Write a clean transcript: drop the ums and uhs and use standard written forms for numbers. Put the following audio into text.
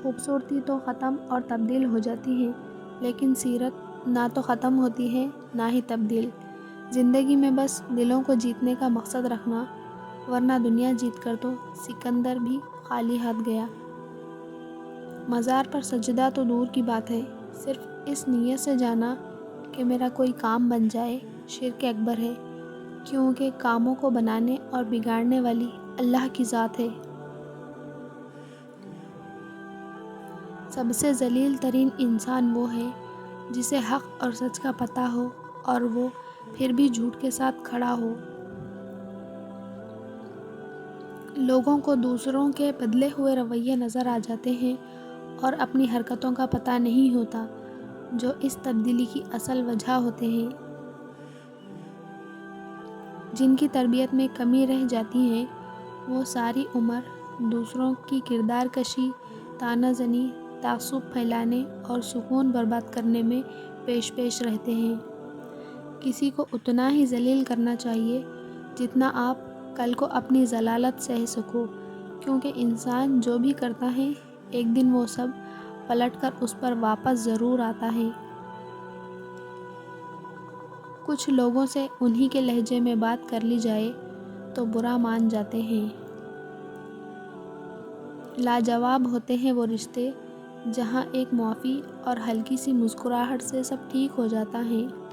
خوبصورتی تو ختم اور تبدیل ہو جاتی ہے، لیکن سیرت نہ تو ختم ہوتی ہے نہ ہی تبدیل۔ زندگی میں بس دلوں کو جیتنے کا مقصد رکھنا، ورنہ دنیا جیت کر تو سکندر بھی خالی ہاتھ گیا۔ مزار پر سجدہ تو دور کی بات ہے، صرف اس نیت سے جانا کہ میرا کوئی کام بن جائے، شرک اکبر ہے، کیونکہ کاموں کو بنانے اور بگاڑنے والی اللہ کی ذات ہے۔ سب سے ذلیل ترین انسان وہ ہے جسے حق اور سچ کا پتہ ہو اور وہ پھر بھی جھوٹ کے ساتھ کھڑا ہو۔ لوگوں کو دوسروں کے بدلے ہوئے رویے نظر آ جاتے ہیں اور اپنی حرکتوں کا پتہ نہیں ہوتا جو اس تبدیلی کی اصل وجہ ہوتے ہیں۔ جن کی تربیت میں کمی رہ جاتی ہے وہ ساری عمر دوسروں کی کردار کشی، طعنہ زنی، تعصب پھیلانے اور سکون برباد کرنے میں پیش رہتے ہیں۔ کسی کو اتنا ہی ذلیل کرنا چاہیے جتنا آپ کل کو اپنی ذلالت سہ سکو، کیونکہ انسان جو بھی کرتا ہے ایک دن وہ سب پلٹ کر اس پر واپس ضرور آتا ہے۔ کچھ لوگوں سے انہی کے لہجے میں بات کر لی جائے تو برا مان جاتے ہیں۔ لاجواب ہوتے ہیں وہ رشتے جہاں ایک معافی اور ہلکی سی مسکراہٹ سے سب ٹھیک ہو جاتا ہے۔